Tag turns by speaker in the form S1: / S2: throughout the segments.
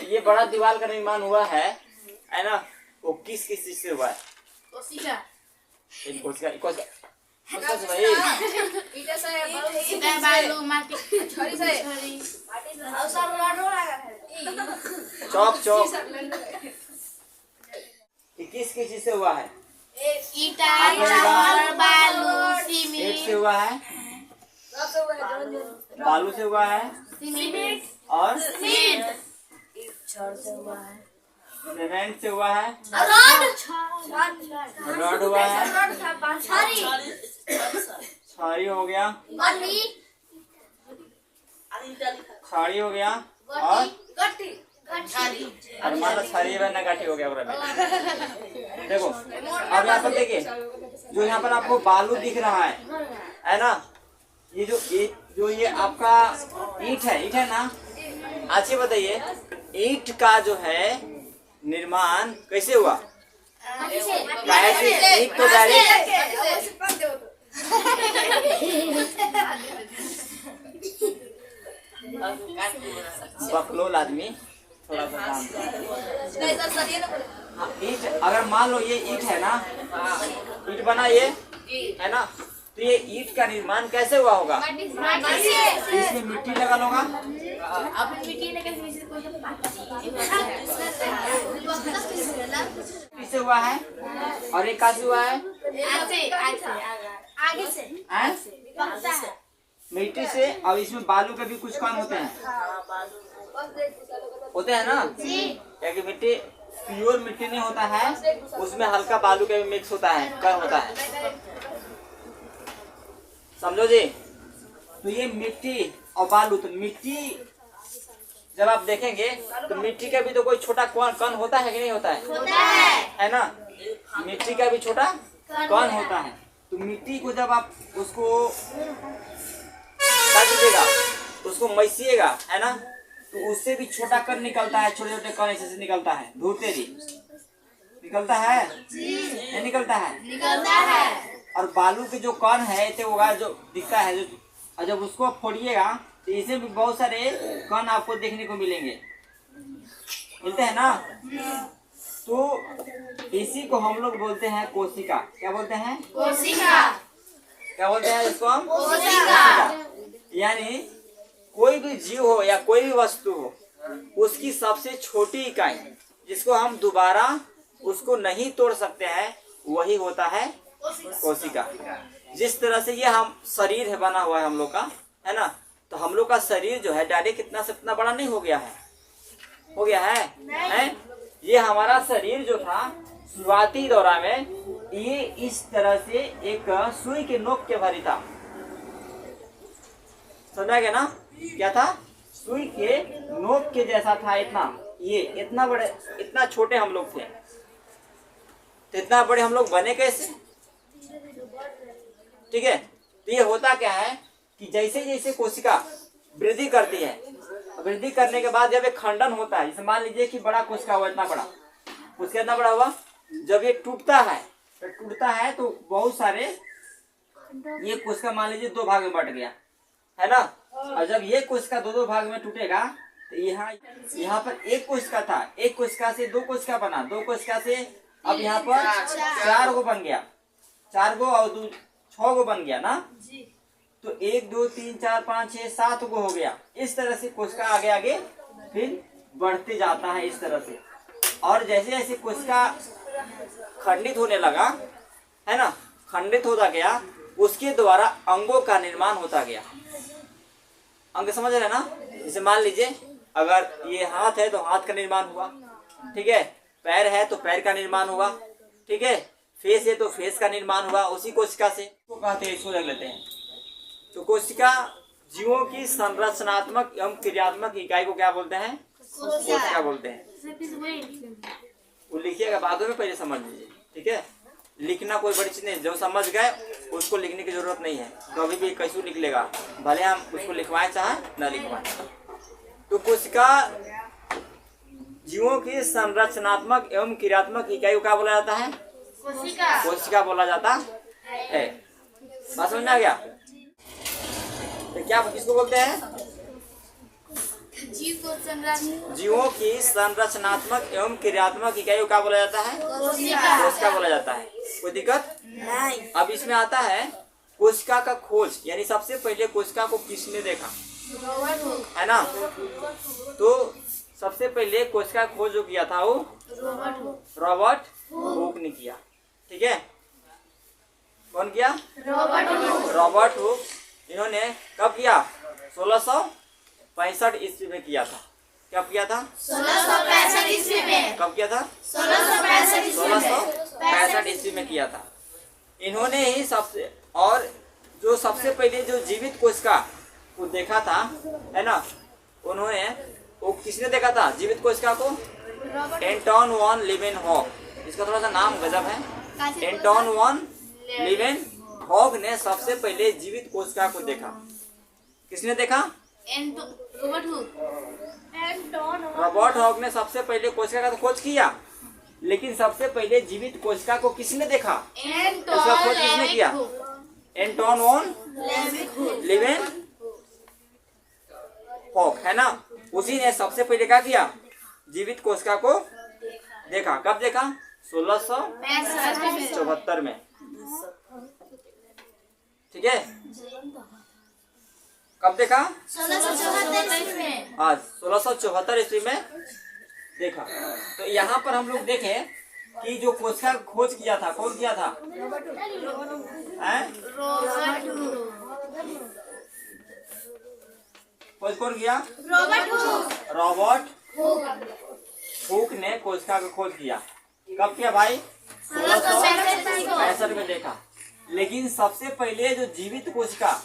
S1: ये बड़ा दीवार का निर्माण हुआ है ना, वो किस किस चीज से हुआ है?
S2: कोशिका बालू माटी
S1: चौक ये किस किस चीज से हुआ है?
S2: ईटा चावल बालू
S1: ईट से
S2: सीमेंट
S1: हुआ है, बालू से हुआ है
S2: सीमेंट
S1: और
S2: सीमेंट
S1: सीमेंट से हुआ है,
S2: रॉड
S1: रॉड हुआ है, छारी हो गया, छाड़ी हो गया और मान लो छारी ना गाठी हो गया पूरा में। देखो अब यहाँ पर देखिए, जो यहाँ पर आपको बालू दिख रहा है ना, ये जो ये आपका ईट है ना। अच्छी बताइए, ईट का जो है निर्माण कैसे हुआ? ईट तो डायरेक्ट बकलोल आदमी थोड़ा सा काम हाँ, ईट अगर मान लो ये ईट है ना, ईट बना ये है ना, तो ये ईट का निर्माण कैसे हुआ होगा? इसमें मिट्टी लगा होगा, इससे हुआ है और एक कैसे हुआ है? मिट्टी से। और इसमें बालू के भी कुछ कण होते हैं ना, क्योंकि मिट्टी प्योर मिट्टी नहीं होता है, उसमें हल्का बालू का भी मिक्स होता है, कण होता है, समझो जी। तो ये मिट्टी और बालू, तो मिट्टी जब आप देखेंगे तो मिट्टी का भी तो कोई छोटा कण होता है कि नहीं होता है ना, मिट्टी का भी छोटा कण होता है। तो मिट्टी को जब आप उसको दीजिएगा, उसको मैसिएगा है ना, तो उससे भी छोटा कण निकलता है, छोटे छोटे कण ऐसे निकलता है, धूते ही निकलता है नहीं निकलता है। और बालू के जो कण है तो होगा जो दिखता है, जो और जब उसको फोड़िएगा तो इसे भी बहुत सारे कण आपको देखने को मिलते हैं ना। तो इसी को हम लोग बोलते हैं कोशिका। क्या बोलते हैं?
S2: कोशिका।
S1: क्या बोलते हैं इसको हम? कोशिका। यानी कोई भी जीव हो या कोई भी वस्तु हो, उसकी सबसे छोटी इकाई जिसको हम दोबारा उसको नहीं तोड़ सकते हैं, वही होता है कोशिका। जिस तरह से ये हम शरीर है बना हुआ है हम लोग का, है ना, तो हम लोग का शरीर जो है डायरेक्ट इतना से इतना बड़ा नहीं हो गया है, ये हमारा शरीर जो था शुरुआती दौरा में ये इस तरह से एक सुई के नोक के भरी था, समझा गया ना? क्या था? सुई के नोक के जैसा था, इतना बड़े, इतना छोटे हम लोग थे। तो इतना बड़े हम लोग बने कैसे? ठीक है, तो ये होता क्या है कि जैसे जैसे कोशिका वृद्धि करती है, वृद्धि करने के बाद जब एक खंडन होता है, जैसे मान लीजिए कि बड़ा कोशिका हुआ, इतना बड़ा कोशिका, इतना बड़ा हुआ, जब ये टूटता है तो बहुत सारे ये कोशिका मान लीजिए दो भाग में बट गया, है ना। और जब ये कोशिका दो भाग में टूटेगा तो यहाँ पर एक कोशिका था, एक कोशिका से दो कोशिका बना, दो कोशिका से अब यहाँ पर 4 गो बन गया, 4 गो और 6 गो बन गया ना। तो 1 2 3 4 5 6 7 गो हो गया। इस तरह से कोशिका आगे आगे फिर बढ़ते जाता है इस तरह से। और जैसे जैसे कोशिका खंडित होने लगा, है ना, खंडित होता गया, उसके द्वारा अंगों का निर्माण होता गया। अंग समझ रहे ना? जैसे मान लीजिए अगर ये हाथ है तो हाथ का निर्माण हुआ, ठीक है, पैर है तो पैर का निर्माण हुआ, ठीक है, फेस है तो फेस का निर्माण हुआ उसी कोशिका से। तो कहते हैं, इसको देख लेते हैं। तो कोशिका जीवों की संरचनात्मक एवं क्रियात्मक इकाई को क्या बोलते हैं? कोशिका बोलते हैं। वो लिखिएगा, बाद में पहले समझ लीजिए, ठीक है। लिखना कोई बड़ी चीज नहीं, जो समझ गए उसको लिखने की जरूरत नहीं है, कभी भी कैसे लिख लेगा, भले हम उसको लिखवाएं चाहे न लिखवाएं। तो कोशिका जीवों की संरचनात्मक एवं क्रियात्मक इकाई को क्या बोला जाता है? कोशिका बोला जाता है। बात समझ में आ गया? तो क्या किसको बोलते हैं?
S2: जीव को संरचना
S1: जीवों की संरचनात्मक एवं क्रियात्मक इकाई को क्या बोला जाता है? कोशिका बोला जाता है। कोई दिक्कत
S2: नहीं।
S1: अब इसमें आता है कोशिका का खोज, यानी सबसे पहले कोशिका को किसने देखा, है ना? तो सबसे पहले कोशिका का खोज जो किया था वो रॉबर्ट हुक ने किया। ठीक है, कौन किया? Robert Hooke. इन्होंने कब किया? 1665 ईस्वी में किया था। कब किया था?
S2: 1665 ईस्वी में।
S1: कब किया था?
S2: 1665
S1: ईस्वी में किया था। इन्होंने ही सबसे और जो सबसे पहले जो जीवित कोशिका को देखा था, है ना, उन्होंने वो किसने देखा था जीवित कोशिका को? Anton von Leeuwenhoek. इसका थोड़ा सा नाम गजब है। एंटोन वॉन लीवेनहॉक ने सबसे पहले जीवित कोशिका को देखा। किसने देखा? रॉबर्ट हॉक ने सबसे पहले कोशिका का तो खोज किया, लेकिन सबसे पहले जीवित कोशिका को किसने देखा? उसका खोज किसने किया? एंटोन वॉन लीवेनहॉक, है ना? उसी ने सबसे पहले क्या किया? जीवित कोशिका को देखा। कब देखा? 1674 में। ठीक है, कब देखा?
S2: 1674 में।
S1: आज 1674 ईस्वी में देखा। तो यहाँ पर हम लोग देखें कि जो कोशिका का खोज किया था, कौन किया था? खोज कौन किया? रॉबर्ट हुक ने कोशिका का खोज किया। कब किया भाई? 1665 में देखा। लेकिन सबसे पहले जो जीवित कोशिका,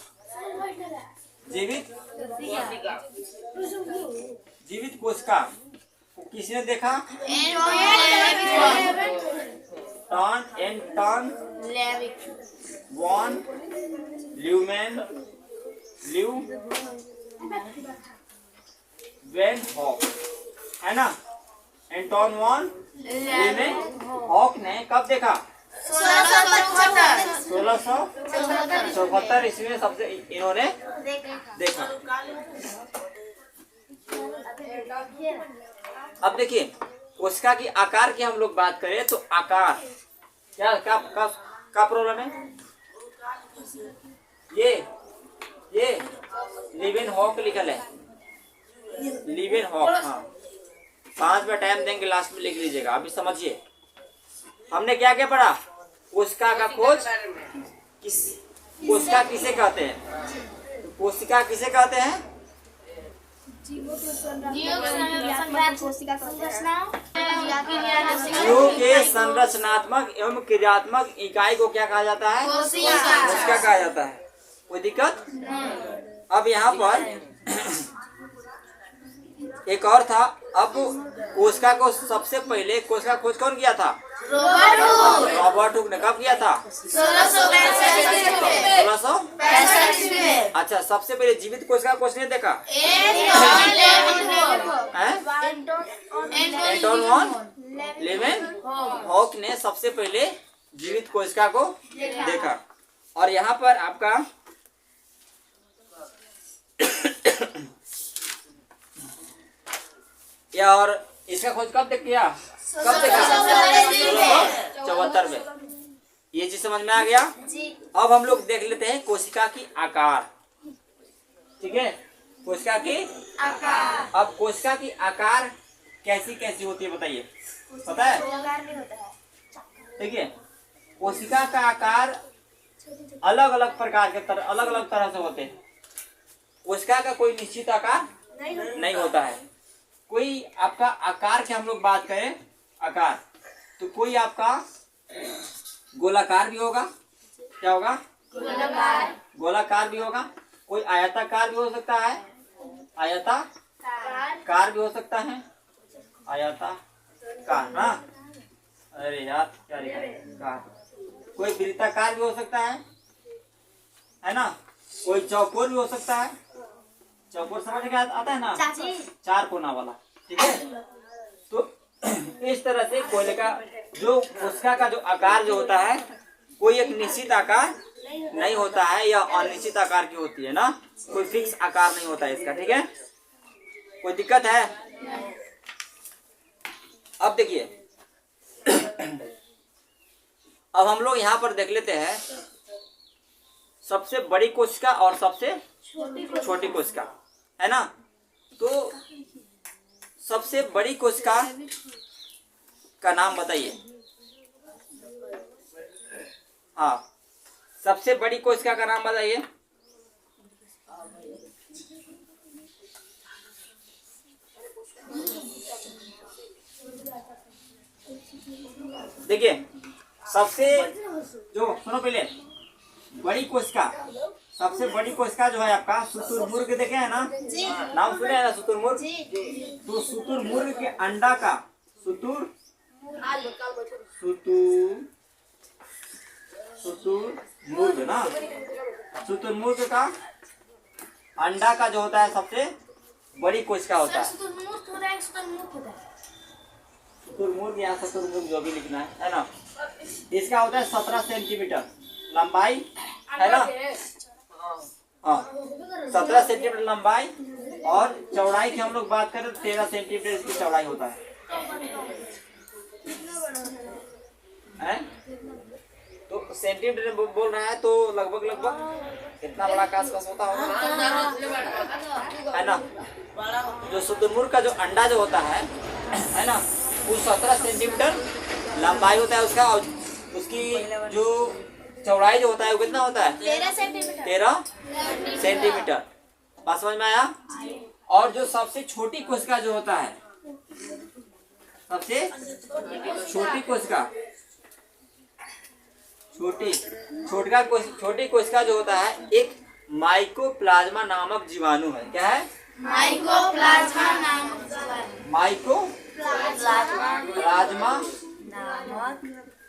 S1: जीवित कोशिका को किसने देखा? एंटोन वॉन लीवेनहॉक, है ना? एंटोन वॉन लीवेनहॉक ने कब देखा? 1674 ईस्वी में सबसे इन्होंने देखा। अब देखिए कोशिका की आकार की हम लोग बात करें तो आकार क्या प्रॉब्लम है? ये लीवेनहॉक लिखल है, लीवेनहॉक। हाँ, 5 में टाइम देंगे, लास्ट में लिख लीजिएगा। अभी समझिए हमने क्या क्या पढ़ा? कोशिका का खोज, कोशिका किसे कहते हैं? कोशिका किसे कहते हैं? जीवों के संरचनात्मक एवं क्रियात्मक इकाई को क्या कहा जाता है? कोशिका कहा जाता है। कोई दिक्कत? अब यहाँ पर एक और था। अब कोशिका को सबसे पहले कोशिका खोज कौन किया था? रॉबर्ट हुक ने। कब किया था? 1665 में। अच्छा, सबसे पहले जीवित कोशिका को किसने देखा? एंटोन वॉन लीवेनहॉक ने सबसे पहले जीवित कोशिका को देखा। और यहाँ पर आपका या और इसका खोज कब तक किया? कब देखा? 1674 में। ये चीज समझ में आ गया? अब हम लोग देख लेते हैं कोशिका की आकार। ठीक है, कोशिका की आकार। अब कोशिका की आकार कैसी कैसी होती है बताइए, पता है? ठीक है, कोशिका का आकार अलग अलग प्रकार के अलग अलग तरह से होते हैं। कोशिका का कोई निश्चित आकार नहीं होता है। कोई आपका आकार की हम लोग बात करें, आकार तो कोई आपका गोलाकार भी होगा। क्या होगा? गोलाकार भी होगा। कोई आयताकार भी हो सकता है, आयताकार भी हो सकता है, आयताकार। हाँ, अरे यार क्या लिखा है? कार। कोई वृत्ताकार भी हो सकता है ना? कोई चौकोर भी हो सकता है। चौकोर समझ के आता है ना? 4 कोना वाला। ठीक है, तो इस तरह से कोयले का जो कोशिका का जो आकार जो होता है, कोई एक निश्चित आकार नहीं होता है, या अनिश्चित आकार की होती है ना, कोई फिक्स आकार नहीं होता है इसका। ठीक है, कोई दिक्कत है? अब देखिए अब हम लोग यहाँ पर देख लेते हैं सबसे बड़ी कोशिका और सबसे छोटी कोशिका, है ना। तो सबसे बड़ी कोशिका का नाम बताइए। हाँ, सबसे बड़ी कोशिका का नाम बताइए। देखिए सबसे जो सुनो पहले बड़ी कोशिका, सबसे बड़ी कोशिका जो है आपका शुतुरमुर्ग देखे है ना, नाम सुने हैं ना शुतुरमुर्ग। तो शुतुरमुर्ग के अंडा का शुतुरमुर्ग ना, शुतुरमुर्ग का अंडा का जो होता है सबसे बड़ी कोशिका होता है। शुतुरमुर्ग या शुतुरमुर्ग जो भी लिखना है ना। इसका होता है 17 सेंटीमीटर लंबाई, है ना। हाँ 17 सेंटीमीटर लंबाई और चौड़ाई की हम लोग बात करें तो 13 सेंटीमीटर इसकी चौड़ाई होता है। तो सेंटीमीटर बोल रहा है तो लगभग कितना बड़ा का आसपास होता होगा, है ना। जो शुतुरमुर्ग का जो अंडा जो होता है ना, वो 17 सेंटीमीटर लंबाई होता है उसका, और उसकी जो चौड़ाई जो होता है वो कितना होता है 13 सेंटीमीटर। बात समझ में आया। और जो सबसे छोटी कोशिका जो होता है, सबसे छोटी कोशिका, छोटी कोशिका जो होता है एक माइकोप्लाज्मा नामक जीवाणु है। क्या है?
S2: माइकोप्लाज्मा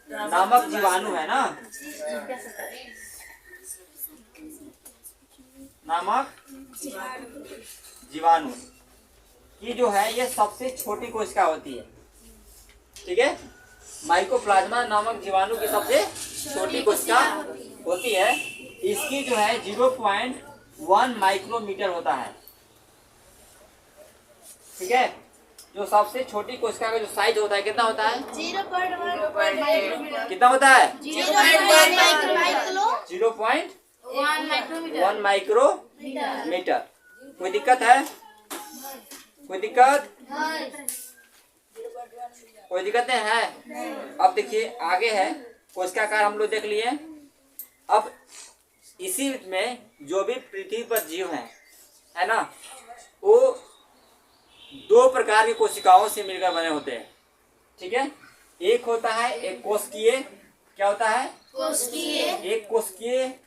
S1: नामक जीवाणु है ना, नामक जीवाणु की जो है ये सबसे छोटी कोशिका होती है। ठीक है, माइकोप्लाज्मा नामक जीवाणु की सबसे छोटी कोशिका होती है। इसकी जो है 0.1 माइक्रोमीटर होता है। ठीक है, जो सबसे छोटी कोशिका का जो साइज होता है कितना होता है
S2: 0.1
S1: कितना होता है
S2: 0.1
S1: 0.1 माइक्रोमीटर। कोई दिक्कत है? कोई दिक्कत नहीं है। अब देखिए आगे है कोशिकाकार हम लोग देख लिए। अब इसी में जो भी पृथ्वी पर जीव है ना, वो 2 प्रकार की कोशिकाओं से मिलकर बने होते हैं। ठीक है, एक होता है एक कोशिकीय। क्या होता है? एक कोशिकीय।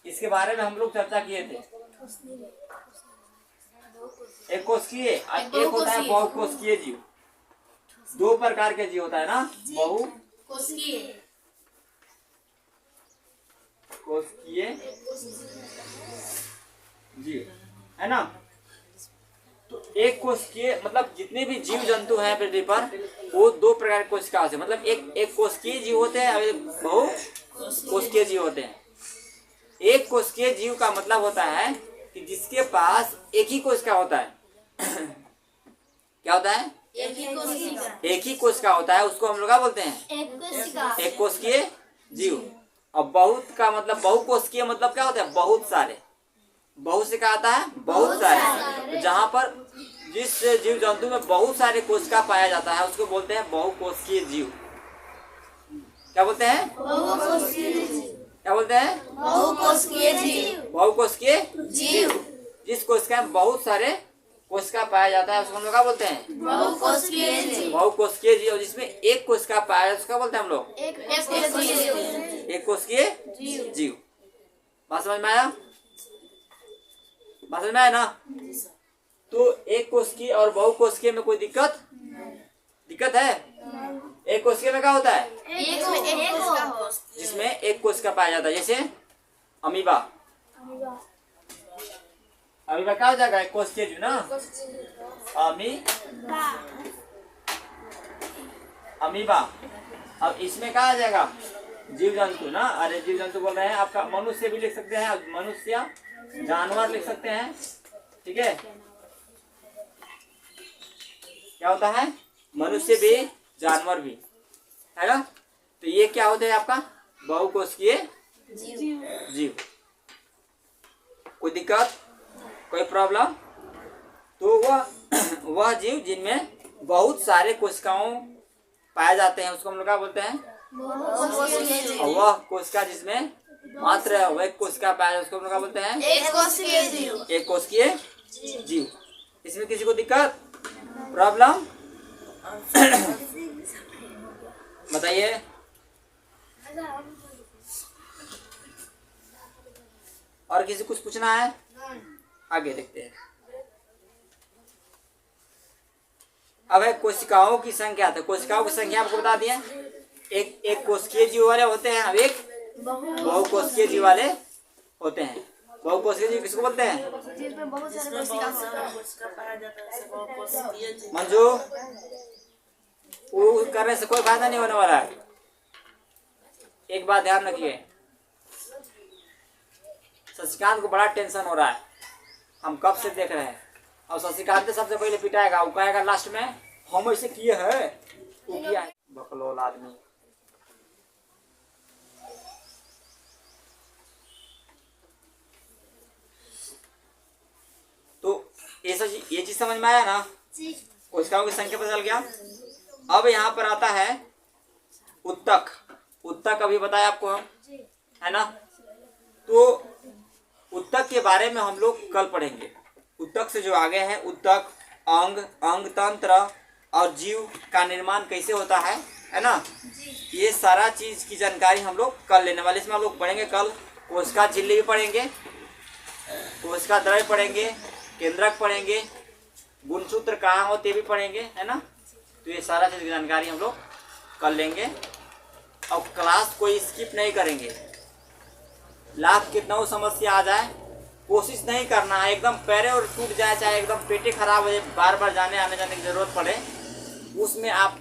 S1: इसके बारे में हम लोग चर्चा किए थे। एक कोशिकीय, एक होता है बहुकोशिकीय जीव। 2 प्रकार के जीव होता है ना, बहुकोशिकीय जीव, है ना। तो एक कोशिकीय मतलब जितने भी जीव जंतु हैं पृथ्वी पर वो 2 प्रकार के कोशिकाओं से, मतलब एक कोशिकीय जीव होते हैं और एक बहुकोशिकीय जीव होते हैं। एक कोशिकीय जीव का मतलब होता है कि जिसके पास एक ही कोशिका होता है। क्या होता है? एक ही कोशिका होता है, उसको हम लोग क्या बोलते हैं? एक कोशिकीय जीव। और बहुत का मतलब बहुकोशिकीय मतलब क्या होता है? बहुत सारे। बहुत से क्या आता है? बहुत सारे। तो जहाँ पर जिस जीव जंतु में बहुत सारे कोशिका पाया जाता है उसको बोलते हैं बहुकोशिकीय जीव। क्या बोलते हैं? क्या बोलते हैं? बहुकोशिकीय जीव। जिस कोशिका में बहुत सारे कोशिका पाया जाता है उसको हम लोग क्या बोलते हैं? बहुकोशिकीय जीव। जिसमें एक कोशिका पाया जाता है उसका बोलते हैं हम लोग एक कोशिकीय जीव। बात समझ में आया? बात समझ में आया ना। तो एक कोशिकीय और बहुकोशिकीय में कोई दिक्कत है? एक कोशिकीय में क्या होता है? जिसमें एक कोशिका पाया जाता है, जैसे अमीबा। अमीबा क्या हो जाएगा? एक कोशिकीय जीव ना, अमीबा। अब इसमें क्या आ जाएगा? जीव जंतु ना। अरे जीव जंतु बोल रहे हैं, आपका मनुष्य भी लिख सकते हैं, मनुष्य जानवर लिख सकते हैं। ठीक है, क्या होता है, मनुष्य भी जानवर भी, है ना। तो ये क्या होता है आपका बहुकोशिकीय जीव। कोई दिक्कत, कोई प्रॉब्लम? तो वह जीव जिनमें बहुत सारे कोशिकाओं पाए जाते हैं उसको हम लोग क्या बोलते हैं, और वह कोशिका जिसमें मात्र वह कोशिका पाया जाए उसको हम लोग क्या बोलते हैं,
S2: एक कोशिकीय जीव।
S1: एक कोशिकीय जीव। इसमें किसी को दिक्कत, प्रॉब्लम बताइए। और किसी कुछ पूछना है? आगे देखते हैं। अब है कोशिकाओं की संख्या। तो कोशिकाओं की संख्या आपको बता दिए, एक कोशिकीय जीव वाले होते हैं, अब एक बहुकोशिकीय जीव वाले होते हैं। बहुकोशिकीय जीव किसको बोलते हैं? मंजू, वो करने से कोई फायदा नहीं होने वाला है। एक बात ध्यान रखिए, शशिकांत को बड़ा टेंशन हो रहा है, हम कब से देख रहे हैं। और शशिकांत सबसे पहले पिटाएगा, वो कहेगा लास्ट में हम ऐसे किए हैं, वो किया है, बकलोल आदमी। तो ये चीज समझ में आया ना, कोशिकाओं की संख्या पता चल गया। अब यहाँ पर आता है उत्तक। उत्तक अभी बताया आपको हम, है ना। तो उत्तक के बारे में हम लोग कल पढ़ेंगे। उत्तक से जो आगे है, उत्तक, अंग, अंग तंत्र और जीव का निर्माण कैसे होता है ना। ये सारा चीज की जानकारी हम लोग कल लेने वाले। इसमें हम लोग पढ़ेंगे कल कोशिका झिल्ली भी पढ़ेंगे, कोशिका द्रव्य पढ़ेंगे, केंद्रक पढ़ेंगे, गुणसूत्र कहाँ होते भी पढ़ेंगे, है ना। तो ये सारा चीज की जानकारी हम लोग कर लेंगे और क्लास कोई स्किप नहीं करेंगे। लाख कितना समस्या आ जाए, कोशिश नहीं करना है एकदम पैरे और टूट जाए, चाहे एकदम पेटे खराब हो जाए, बार बार जाने आने जाने की जरूरत पड़े, उसमें आप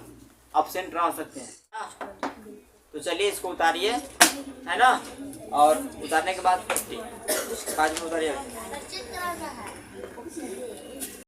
S1: अब्सेंट रह सकते हैं। तो चलिए इसको उतारिए, है ना। और उतारने के बाद 5 मिनट उतारिए।